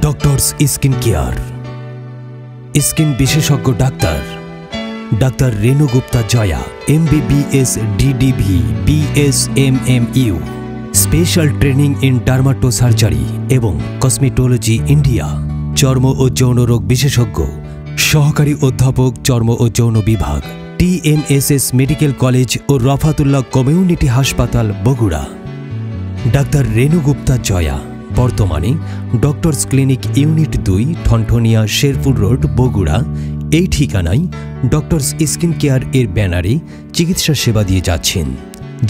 Doctors skin care skin विशेषज्ञ doctor Renu Gupta Jaya MBBS DDV BSMMU special training in dermatosurgery एवं cosmetology India चर्म और यौन रोग विशेषज्ञ सहकारी अध्यापक चर्म और यौन विभाग TMSS मेडिकल कलेज और Rafatullah community hospital Bogura doctor Renu Gupta Jaya बर्तमाने doctors clinic unit 2 Thanthania Sherpur road Bogura এই ঠিকানায় ডক্টরস স্কিন কেয়ার এর ব্যানারে চিকিৎসা সেবা দিয়ে যাচ্ছেন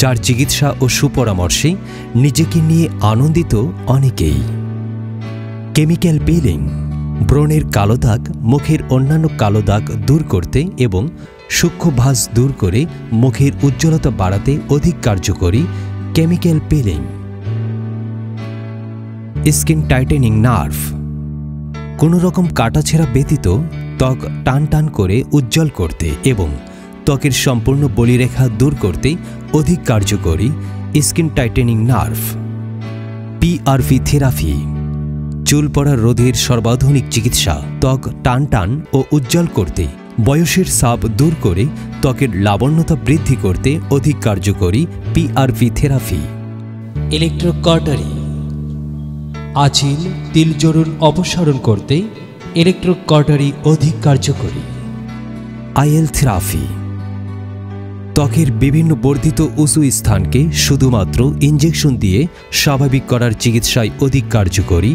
যার চিকিৎসা ও সুপরামর্শে নিজেকে নিয়ে আনন্দিত অনেকেই কেমিক্যাল পিলিং ব্রণের কালো দাগ মুখের অন্যান্য কালো দাগ দূর করতে এবং সূক্ষ্ম ভাঁজ দূর করে মুখের উজ্জ্বলতা বাড়াতে অধিক কার্যকরী chemical peeling skin tightening nerve কোনো রকম কাটাছেঁড়া ব্যতীত ত্বক টান টান করে উজ্জ্বল করতে এবং ত্বকের সম্পূর্ণ বলিরেখা দূর করতে অধিক কার্যকরী skin tightening nerve PRP therapy চুল পড়া রোধের সর্বাধুনিক চিকিৎসা ত্বক টান টান ও উজ্জ্বল করতে বয়সের ছাপ দূর করে ত্বকের লাবণ্যতা বৃদ্ধি করতে অধিক কার্যকরী PRP থেরাপি ইলেকট্রোকার্টারি আঁচিল তিল জোড়ন অপসারণ করতে ইলেকট্রোকার্টারি অধিক কার্যকরী IL থেরাপি ত্বকের বিভিন্ন বর্ধিত উঁচু স্থানকে শুধুমাত্র ইনজেকশন দিয়ে স্বাভাবিক করার চিকিৎসায় অধিক কার্যকরী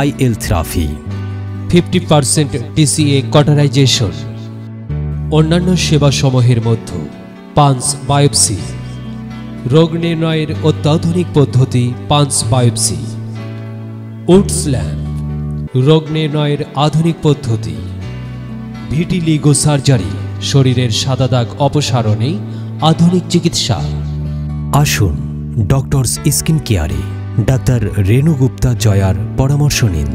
IL থেরাপি 50% TCA কটারাইজেশন অন্যান্য সেবাসমূহের মধ্যে পাঞ্চ বায়োপসি রোগ নির্ণয়ের অত্যাধুনিক পদ্ধতি পাঞ্চ বায়োপসি উডস ল্যাম্প রোগ নির্ণয়ের আধুনিক পদ্ধতি ভিটিলিগো সার্জারি শরীরের সাদা দাগ অপসারণে আধুনিক চিকিৎসা আসুন ডক্টরস স্কিন কেয়ারে ডাক্তার রেণু গুপ্তা জয়ার পরামর্শ নিন।